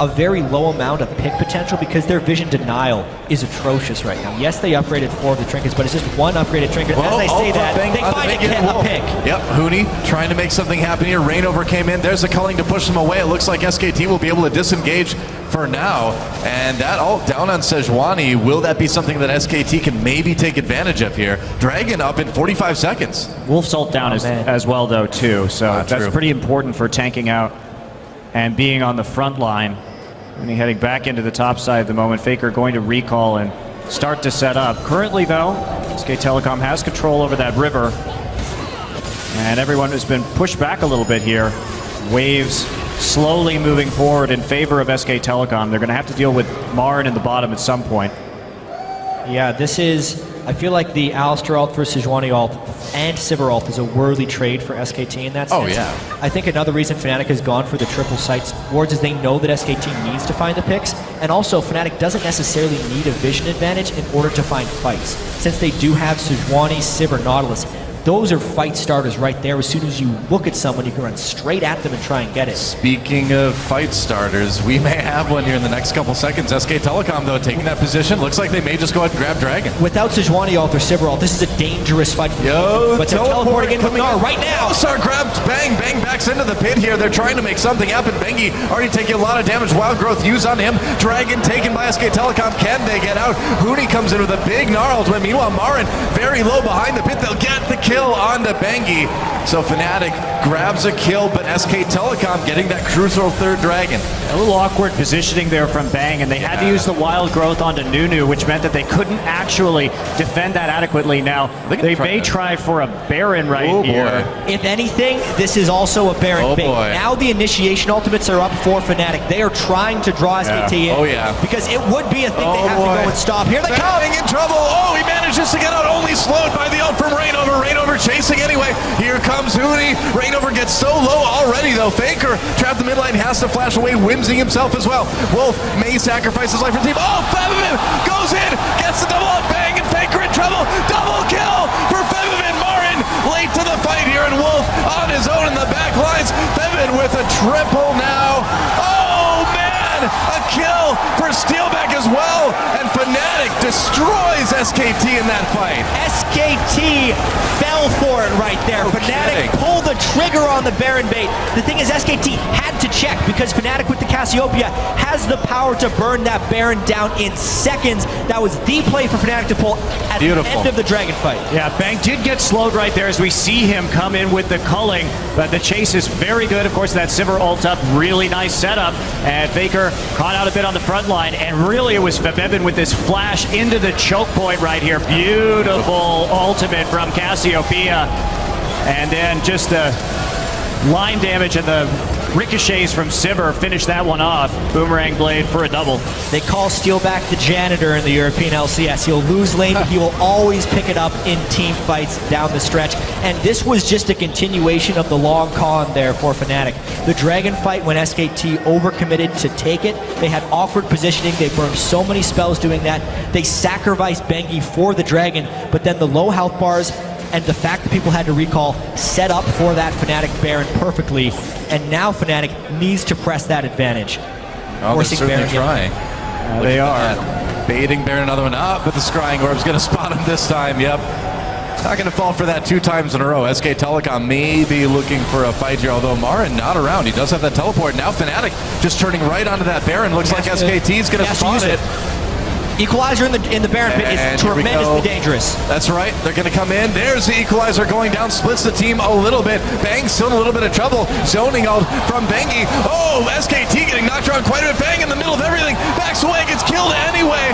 a very low amount of pick potential because their vision denial is atrocious right now. Yes, they upgraded 4 of the trinkets, but it's just 1 upgraded trinket. As I say that, they find a pick. Yep, Huni trying to make something happen here. Rainover came in. There's a culling to push them away. It looks like SKT will be able to disengage for now. And that ult down on Sejuani. Will that be something that SKT can maybe take advantage of here? Dragon up in 45 seconds. Wolf's ult down as well, though, too. So that's pretty important for tanking out and being on the front line. And he heading back into the top side at the moment. Faker going to recall and start to set up. Currently, though, SK Telecom has control over that river. And everyone has been pushed back a little bit here. Waves slowly moving forward in favor of SK Telecom. They're going to have to deal with Marin in the bottom at some point. Yeah, this is... I feel like the Alistar ult for Sejuani ult and Sivir ult is a worthy trade for SKT in that sense. Oh, yeah. I think another reason Fnatic has gone for the triple sites wards is they know that SKT needs to find the picks, and also Fnatic doesn't necessarily need a vision advantage in order to find fights. Since they do have Sejuani, Sivir, Nautilus, those are fight starters right there. As soon as you look at someone, you can run straight at them and try and get it. Speaking of fight starters, we may have one here in the next couple seconds. SK Telecom, though, taking that position. Looks like they may just go ahead and grab Dragon. Without Sejuani ult or Sivir ult, this is a dangerous fight for them. But they're teleporting in with Gnar right now. Star grabs Bang. Bang backs into the pit here. They're trying to make something happen. Bengi already taking a lot of damage. Wild Growth used on him. Dragon taken by SK Telecom. Can they get out? Huni comes in with a big Gnar ult. Meanwhile, Marin very low behind the pit. They'll get the kill on the Bengi. So Fnatic grabs a kill, but SK Telecom getting that crucial 3rd Dragon. A little awkward positioning there from Bang, and they had to use the Wild Growth onto Nunu, which meant that they couldn't actually defend that adequately. Now, they may try for a Baron here. If anything, this is also a Baron bait. Now the initiation ultimates are up for Fnatic. They are trying to draw SKT in. Because it would be a thing they have to go and stop. Here they come! In trouble! Oh, he manages to get out, only slowed by the ult from Rainover. Rainover chasing anyway. Here comes comes Huni. Rainover gets so low already, though. Faker trapped the mid lane, has to flash away, whimsing himself as well. Wolf may sacrifice his life for the team. Oh, Febiven goes in, gets the double up, Bang, and Faker in trouble. Double kill for Febiven. Marin late to the fight here, and Wolf on his own in the back lines. Febiven with a triple now. Oh, man, a kill for Steelback as well, and Fnatic destroys SKT in that fight. SKT fell for it right there. Fnatic pulled the trigger on the Baron bait. The thing is, SKT had to check because Fnatic with the Cassiopeia has the power to burn that Baron down in seconds. That was the play for Fnatic to pull at the end of the Dragon fight. Yeah, Bang did get slowed right there as we see him come in with the culling, but the chase is very good. Of course, that Sivir ult up, really nice setup, and Faker caught out a bit on the front line, and really it was Febiven with this flash into the choke point right here. Beautiful ultimate from Cassiopeia, and then just the line damage and the ricochets from Sivir finish that one off. Boomerang blade for a double. They call Steelback the janitor in the European LCS. He'll lose lane, but he will always pick it up in team fights down the stretch. And this was just a continuation of the long con there for Fnatic. The Dragon fight, when SKT overcommitted to take it, they had awkward positioning. They burned so many spells doing that. They sacrificed Bengi for the Dragon, but then the low health bars and the fact that people had to recall set up for that Fnatic Baron perfectly, and now Fnatic needs to press that advantage. Oh, they're certainly trying. They are. Baiting Baron another one up, but the Scrying Orb's going to spot him this time, yep. Not going to fall for that 2 times in a row. SK Telecom may be looking for a fight here, although Marin not around. He does have that teleport. Now Fnatic just turning right onto that Baron. Looks like SKT is going to spot it. Equalizer in the Baron pit is tremendously dangerous. That's right. They're going to come in. There's the Equalizer going down. Splits the team a little bit. Bang still in a little bit of trouble. Zoning out from Bengi. Oh, SKT getting knocked around quite a bit. Bang in the middle of everything. Backs away. Gets killed anyway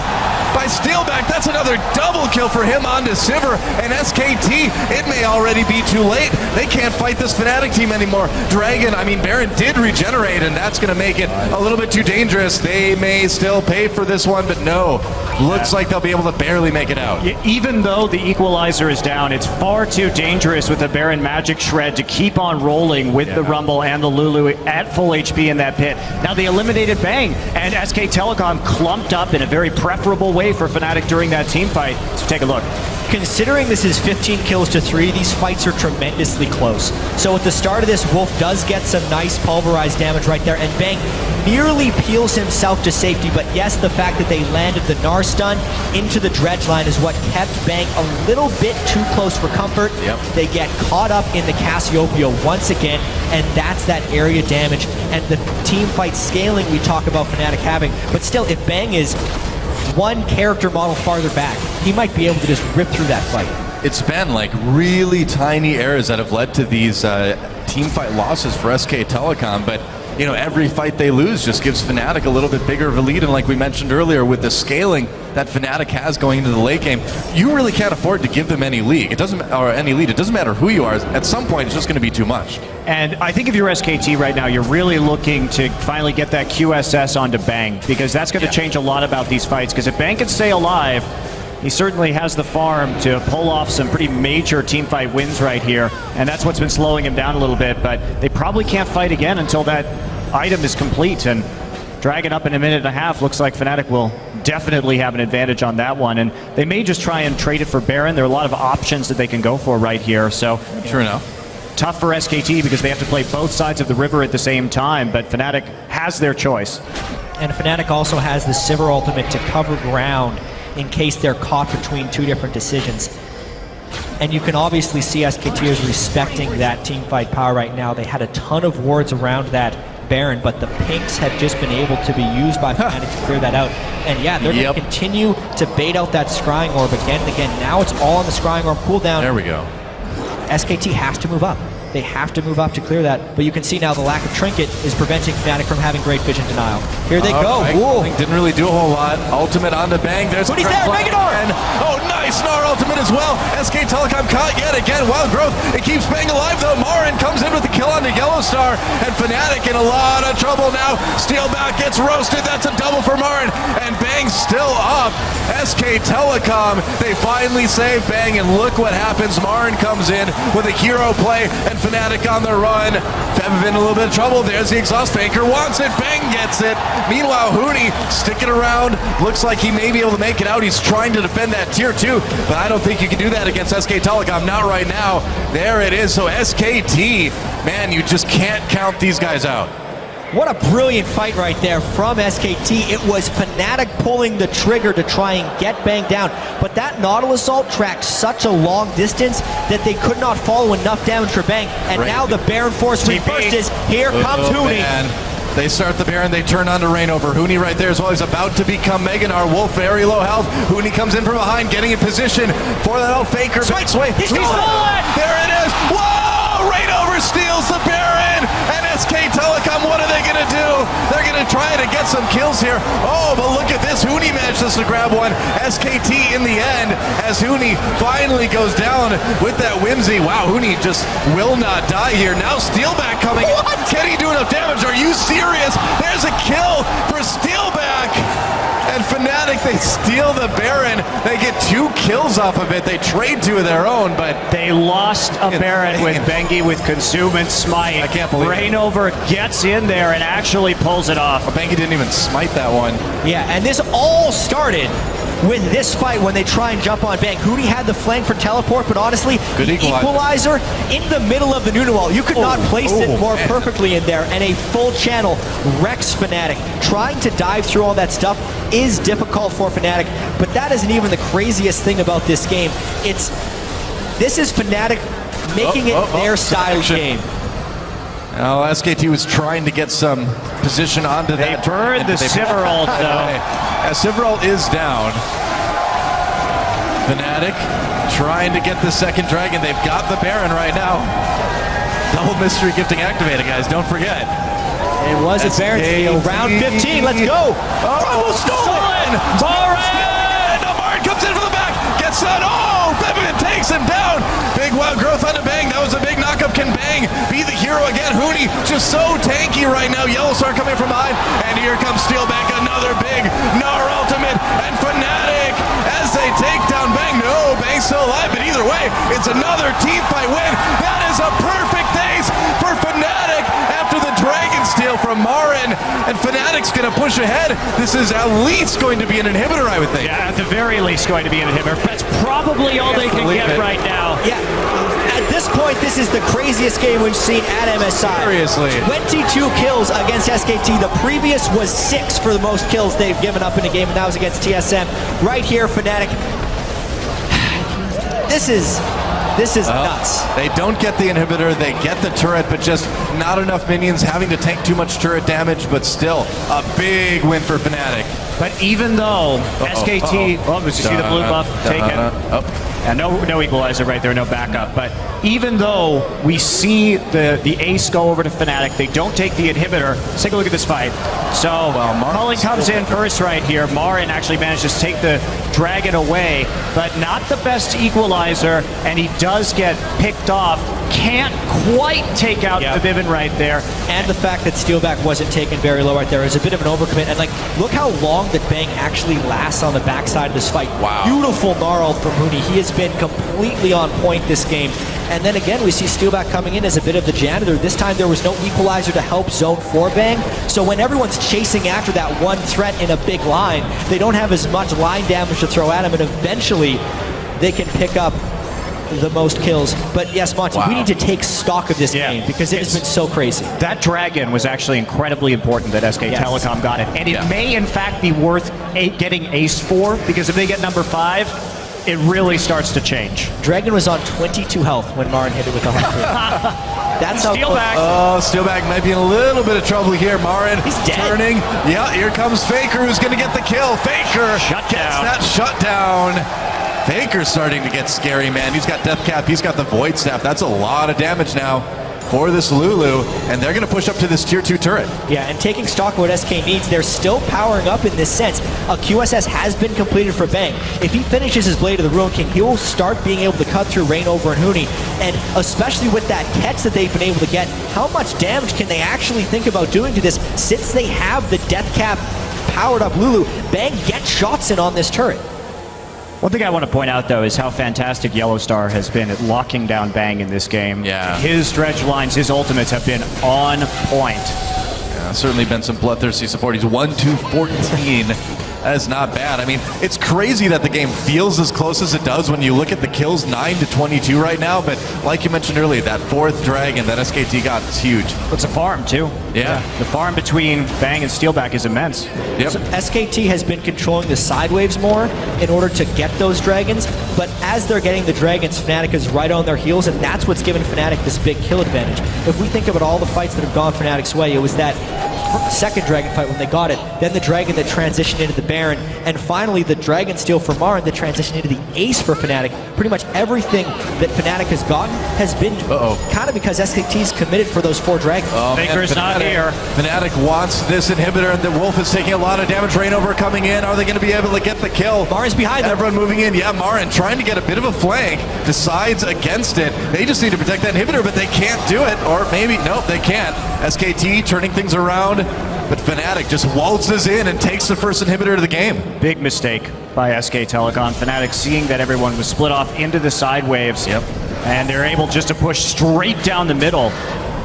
by Steelback. That's another double kill for him onto Sivir. And SKT, it may already be too late. They can't fight this Fnatic team anymore. Baron did regenerate, and that's going to make it a little bit too dangerous. They may still pay for this one, but no. Looks like they'll be able to barely make it out. Yeah, even though the Equalizer is down, it's far too dangerous with the Baron Magic Shred to keep on rolling with the Rumble and the Lulu at full HP in that pit. Now they eliminated Bang, and SK Telecom clumped up in a very preferable way for Fnatic during that team fight. So take a look. Considering this is 15 kills to 3, these fights are tremendously close. So at the start of this, Wolf does get some nice pulverized damage right there, and Bang nearly peels himself to safety, but yes, the fact that they landed the Gnar stun into the dredge line is what kept Bang a little bit too close for comfort. Yep. They get caught up in the Cassiopeia once again, and that's that area damage and the team fight scaling we talk about Fnatic having. But still, if Bang is one character model farther back, he might be able to just rip through that fight. It's been like really tiny errors that have led to these team fight losses for SK Telecom, but you know, every fight they lose just gives Fnatic a little bit bigger of a lead, and like we mentioned earlier, with the scaling that Fnatic has going into the late game, you really can't afford to give them any lead. It doesn't matter who you are. At some point, it's just going to be too much. And I think if you're SKT right now, you're really looking to finally get that QSS onto Bang, because that's going to change a lot about these fights. Because if Bang can stay alive, he certainly has the farm to pull off some pretty major team fight wins right here, and that's what's been slowing him down a little bit. But they probably can't fight again until that item is complete, and Dragon up in a minute and a half. Looks like Fnatic will definitely have an advantage on that one, and they may just try and trade it for Baron. There are a lot of options that they can go for right here, so sure enough. Tough for SKT because they have to play both sides of the river at the same time, but Fnatic has their choice. And Fnatic also has the Sivir ultimate to cover ground in case they're caught between 2 different decisions. And you can obviously see SKT is respecting that team fight power right now. They had a ton of wards around that Baron, but the pinks have just been able to be used by Fnatic to clear that out. And yeah, they're going to continue to bait out that Scrying Orb again and again. Now it's all on the Scrying Orb cooldown. There we go. SKT has to move up. They have to move up to clear that, but you can see now the lack of Trinket is preventing Fnatic from having great vision denial. Here they go. Didn't really do a whole lot. Ultimate onto Bang. There's but he's there, make it on! Oh, nice Gnar ultimate as well. SK Telecom caught yet again. Wild Growth. It keeps Bang alive though. Marin comes in with the kill onto Yellow Star, and Fnatic in a lot of trouble now. Steelback gets roasted. That's a double for Marin, and Bang's still up. SK Telecom, they finally save Bang, and look what happens. Marin comes in with a hero play, and Fnatic on the run. Fev in a little bit of trouble. There's the exhaust. Faker wants it. Bang gets it. Meanwhile, Huni sticking around. Looks like he may be able to make it out. He's trying to defend that tier 2, but I don't think you can do that against SK Telecom. Not right now. There it is. So SKT, man, you just can't count these guys out. What a brilliant fight right there from SKT. It was Fnatic pulling the trigger to try and get Bang down, but that Nautilus ult tracked such a long distance that they could not follow enough damage for Bang, and now the Baron Force reverses. Here comes Huni. They start the Baron, they turn on to Rainover. Huni right there as well. He's about to become Meganar. Wolf very low health. Huni comes in from behind, getting in position for that old Faker. Switch way. He's stolen! There it is. Whoa! Rainover steals the Baron. And SK Telecom, what are they going to do? They're going to try to get some kills here. Oh, but look at this. Huni manages to grab one. SKT in the end as Huni finally goes down with that Whimsy. Wow, Huni just will not die here. Now Steelback coming in. Can he do enough damage? Are you serious? There's a kill for Steelback. And Fnatic, they steal the Baron. They get 2 kills off of it. They trade 2 of their own, but they lost a Baron with Bengi with Consume and Smite. I can't believe Rainover gets in there and actually pulls it off. Bengi didn't even smite that one. Yeah, and this all started with this fight when they try and jump on Bang. Huni had the flank for teleport, but honestly, good the equalizer in the middle of the Nunu wall. You could not place it more perfectly in there, and a full channel wrecks Fnatic. Trying to dive through all that stuff is difficult for Fnatic, but that isn't even the craziest thing about this game. This is Fnatic making it their style game. Now SKT was trying to get some position onto that. They burned the Sivir ult though. Sivir ult is down. Fnatic trying to get the second dragon. They've got the Baron right now. Double mystery gifting activated, guys. Don't forget. It was a Baron steal. Round 15. Let's go. Oh, stolen! Marin! No, Marin comes in from the back. Gets that. Oh, Febian takes him down. Big wild growth onto Bang. That was a big knockup. Can Bang be the hero again? Huni just so tanky right now. Yellowstar coming from behind. And here comes Steelback. Another big Gnar ultimate. And Fnatic as they take down Bang. No, Bang's still alive. But either way, it's another team fight win. That is a perfect ace for Fnatic after the Dragon steal from Marin. And Fnatic's going to push ahead. This is at least going to be an inhibitor, I would think. Yeah, at the very least going to be an inhibitor. That's probably all they can get right now. Yeah, at this point, this is the craziest game we've seen at MSI. Seriously. 22 kills against SKT. The previous was 6 for the most kills they've given up in a game, and that was against TSM. Right here, Fnatic. This is nuts. They don't get the inhibitor, they get the turret, but just not enough minions, having to tank too much turret damage, but still a big win for Fnatic. But even though SKT, did you see the blue buff taken? And no equalizer right there, no backup. But even though we see the ace go over to Fnatic, they don't take the inhibitor. Let's take a look at this fight. So Culling comes in first right here. Marin actually manages to take the dragon away, but not the best equalizer, and he does get picked off. Can't quite take out the Vivin right there. And the fact that Steelback wasn't taken very low right there is a bit of an overcommit. And like, look how long that Bang actually lasts on the backside of this fight. Wow. Beautiful Gnar from Huni. He has been completely on point this game. And then again, we see Steelback coming in as a bit of the janitor. This time there was no equalizer to help zone for Bang. So when everyone's chasing after that one threat in a big line, they don't have as much line damage to throw at him, and eventually they can pick up the most kills. But yes, Monty, we need to take stock of this game because it has been so crazy. That dragon was actually incredibly important that SK Telecom got it. And it may in fact be worth getting ace for, because if they get number 5, it really starts to change. Dragon was on 22 health when Marin hit it with 100. That's how Steelback. Oh, Steelback might be in a little bit of trouble here. Marin turning. Yeah, here comes Faker, who's going to get the kill. Faker gets that shutdown. Faker's starting to get scary, man. He's got Death Cap, he's got the Void Staff. That's a lot of damage now for this Lulu, and they're going to push up to this tier 2 turret. Yeah, and taking stock of what SK needs, they're still powering up in this sense. A QSS has been completed for Bang. If he finishes his Blade of the Ruin King, he will start being able to cut through Rainover and Huni, and especially with that catch that they've been able to get, how much damage can they actually think about doing to this since they have the Death Cap powered up Lulu? Bang gets shots in on this turret. One thing I want to point out, though, is how fantastic Yellowstar has been at locking down Bang in this game. Yeah. His dredge lines, his ultimates have been on point. Yeah, certainly been some bloodthirsty support. He's 1-2-14. That is not bad. I mean, it's crazy that the game feels as close as it does when you look at the kills, 9-22 right now. But like you mentioned earlier, that 4th dragon that SKT got is huge. It's a farm, too. Yeah. The farm between Bang and Steelback is immense. Yep. So SKT has been controlling the side waves more in order to get those dragons, but as they're getting the dragons, Fnatic is right on their heels, and that's what's given Fnatic this big kill advantage. If we think about all the fights that have gone Fnatic's way, it was that second dragon fight when they got it, then the dragon that transitioned into the Baron, and finally the dragon steal for Marin that transitioned into the ace for Fnatic. Pretty much everything that Fnatic has gotten has been kind of because SKT's committed for those 4 dragons. Baker's not here. Fnatic wants this inhibitor, and the Wolf is taking a lot of damage. Reignover coming in. Are they going to be able to get the kill? Marin's behind them. Everyone moving in. Yeah, Marin trying to get a bit of a flank. Decides against it. They just need to protect that inhibitor, but they can't do it. Or maybe, nope, they can't. SKT turning things around. But Fnatic just waltzes in and takes the first inhibitor of the game. Big mistake by SK Telecom. Fnatic seeing that everyone was split off into the side waves. Yep. And they're able just to push straight down the middle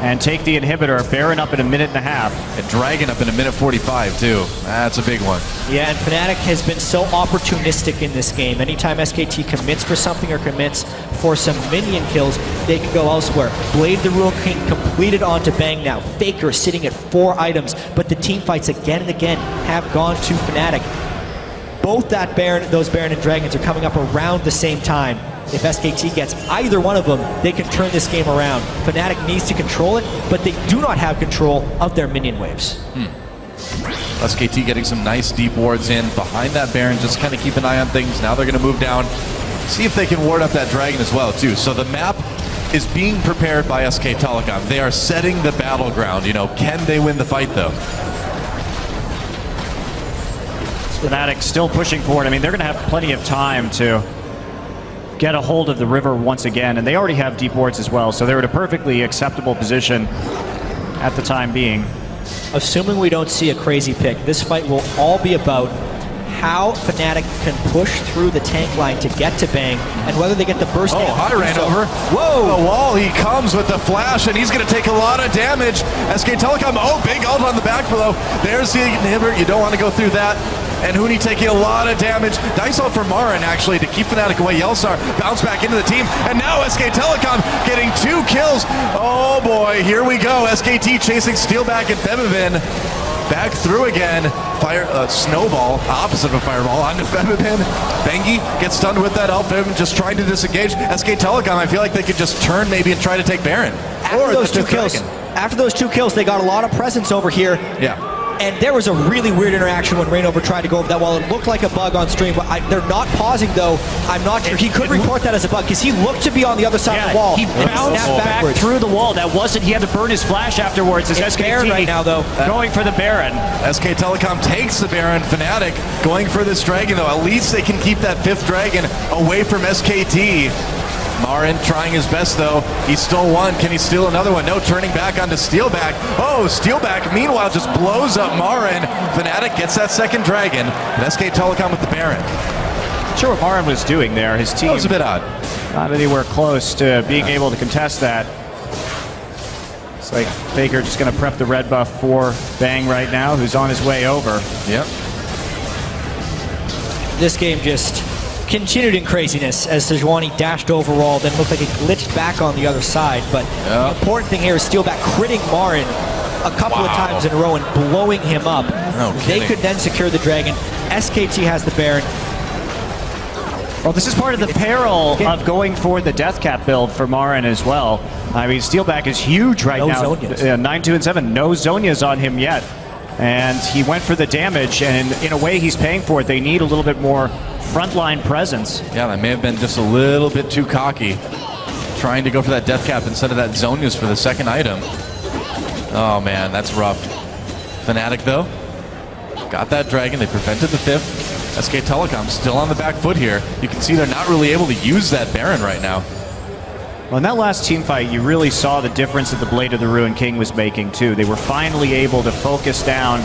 and take the inhibitor. Baron up in a minute and a half. And Dragon up in a minute 45 too. That's a big one. Yeah, and Fnatic has been so opportunistic in this game. Anytime SKT commits for something or commits for some minion kills, they can go elsewhere. Blade the Ruin King completed onto Bang now. Faker sitting at 4 items, but the team fights again and again have gone to Fnatic. Both that Baron, those Baron and Dragons are coming up around the same time. If SKT gets either one of them, they can turn this game around. Fnatic needs to control it, but they do not have control of their minion waves. SKT getting some nice deep wards in behind that Baron, just kind of keep an eye on things. Now they're going to move down, see if they can ward up that Dragon as well too. So the map is being prepared by SK Telecom. They are setting the battleground. You know, can they win the fight though? Fnatic still pushing forward. I mean, they're going to have plenty of time to get a hold of the river once again, and they already have deep wards as well, so they're in a perfectly acceptable position at the time being. Assuming we don't see a crazy pick, this fight will all be about how Fnatic can push through the tank line to get to Bang, and whether they get the burst. Oh, hi, Reignover. Whoa! The wall, he comes with the flash, and he's going to take a lot of damage. SK Telecom, oh, big ult on the back below. There's the inhibitor. You don't want to go through that. And Huni taking a lot of damage. Nice ult for Marin, actually, to keep Fnatic away. Yellowstar bounce back into the team. And now SK Telecom getting 2 kills. Oh, boy, here we go. SKT chasing Steelback and Femivin. Back through again. Fire snowball, opposite of a fireball, onto Femivin. Bengi gets stunned with that ult. Femivin just trying to disengage. SK Telecom, I feel like they could just turn maybe and try to take Baron. After those 2 kills, they got a lot of presence over here. Yeah. And there was a really weird interaction when Reignover tried to go over that wall. It looked like a bug on stream, but they're not pausing, though. I'm not sure. He could report that as a bug, because he looked to be on the other side of the wall. He bounced back through the wall. That wasn't, he had to burn his flash afterwards. As SKT Baron right now, though. Going for the Baron. SK Telecom takes the Baron. Fnatic going for this Dragon, though. At least they can keep that 5th Dragon away from SKT. Marin trying his best, though. He stole one. Can he steal another one? No, turning back onto Steelback. Oh, Steelback, meanwhile, just blows up Marin. Fnatic gets that 2nd Dragon. And SK Telecom with the Baron. Not sure what Marin was doing there. His team That was a bit odd. Not anywhere close to being able to contest that. It's like Faker just going to prep the red buff for Bang right now, who's on his way over. Yep. This game just continued in craziness as Sejuani dashed overall, then looked like it glitched back on the other side. But the important thing here is Steelback critting Marin a couple of times in a row and blowing him up. They could then secure the Dragon. SKT has the Baron. Well, this is part of the peril of going for the death cap build for Marin as well. I mean, Steelback is huge right now. 9-2 and 7. No Zonias on him yet. And he went for the damage, and in a way he's paying for it. They need a little bit more frontline presence. Yeah, that may have been just a little bit too cocky, trying to go for that death cap instead of that Zonias for the 2nd item. Oh man, that's rough. Fnatic, though, got that Dragon. They prevented the 5th. SK Telecom still on the back foot here. You can see they're not really able to use that Baron right now. Well, in that last team fight, you really saw the difference that the Blade of the Ruin King was making, too. They were finally able to focus down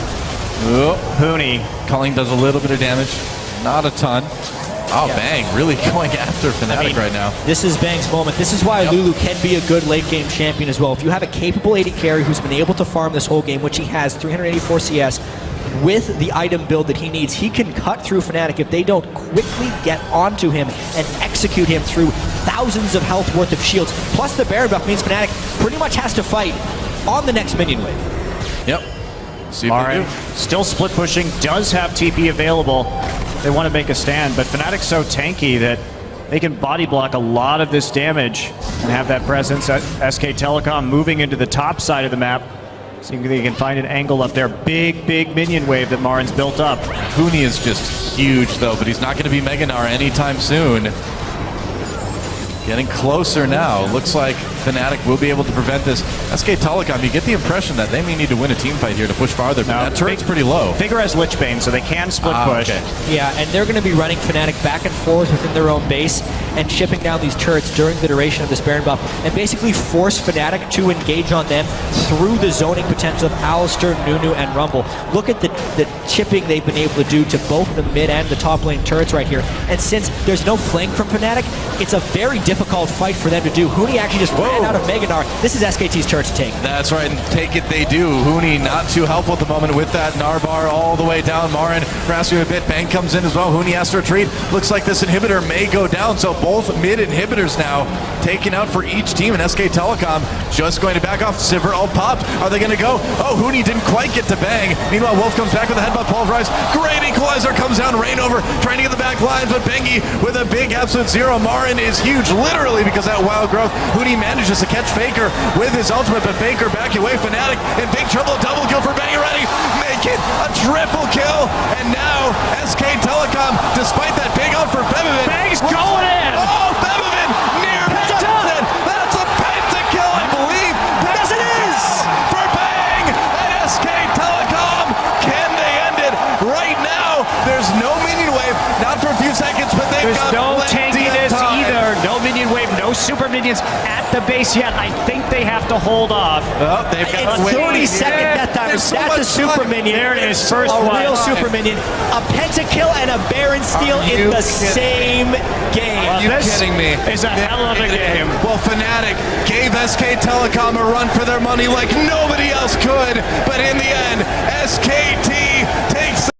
Huni. Culling does a little bit of damage, not a ton. Oh, Bang, really going after Fnatic right now. This is Bang's moment. This is why Lulu can be a good late-game champion as well. If you have a capable AD carry who's been able to farm this whole game, which he has, 384 CS, with the item build that he needs, he can cut through Fnatic if they don't quickly get onto him and execute him through thousands of health worth of shields. Plus the Baron buff means Fnatic pretty much has to fight on the next minion wave. Yep. See if they do. Still split pushing, does have TP available. They want to make a stand, but Fnatic's so tanky that they can body block a lot of this damage and have that presence. SK Telecom moving into the top side of the map. See if they can find an angle up there. Big minion wave that Marin's built up. Huni is just huge, though, but he's not going to be Meganar anytime soon. Getting closer now. Looks like Fnatic will be able to prevent this. SK Telecom, you get the impression that they may need to win a team fight here to push farther, but that turret's pretty low. Figure has Lichbane, so they can split push. Okay. Yeah, and they're going to be running Fnatic back and forth within their own base and chipping down these turrets during the duration of this Baron buff and basically force Fnatic to engage on them through the zoning potential of Alistar, Nunu, and Rumble. Look at the chipping they've been able to do to both the mid and the top lane turrets right here. And since there's no flank from Fnatic, it's a very difficult fight for them to do. Huni actually just ran out of Meganar. This is SKT's turret to take. That's right, and take it they do. Huni not too helpful at the moment with that Narbar all the way down. Marin rescuing a bit. Bang comes in as well. Huni has to retreat. Looks like this inhibitor may go down, so both mid inhibitors now taken out for each team, and SK Telecom just going to back off. Sivir all popped. Are they going to go? Oh, Huni didn't quite get to Bang. Meanwhile, Wolf comes back with a headbutt pulverize. Great equalizer comes down. Rain over trying to get the back lines, but Bengi with a big absolute zero. Marin is huge, literally, because that wild growth. Huni manages to catch Faker with his ultimate, but Faker back away. Fnatic in big trouble. Double kill for Bang already. Make it a triple kill, and now SK Telecom, despite that big out for Bevivin, Bang's going in! Oh, Bevivin near Pentakill! That's a pentakill, I believe! Yes, it is! For Bang! And SK Telecom, can they end it right now? There's no minion wave, not for a few seconds, but they've There's got no plenty tankiness of time. either. No minion wave, no super minions at the base yet. I think they have to hold off. Oh, they've got It's 30-second death time. There's so That's a much super time. minion. There it is, first a one. real super minion. A pentakill and a Baron steal in the same game. Are you This kidding me? is a hell of a game. Well, Fnatic gave SK Telecom a run for their money like nobody else could, but in the end, SKT takes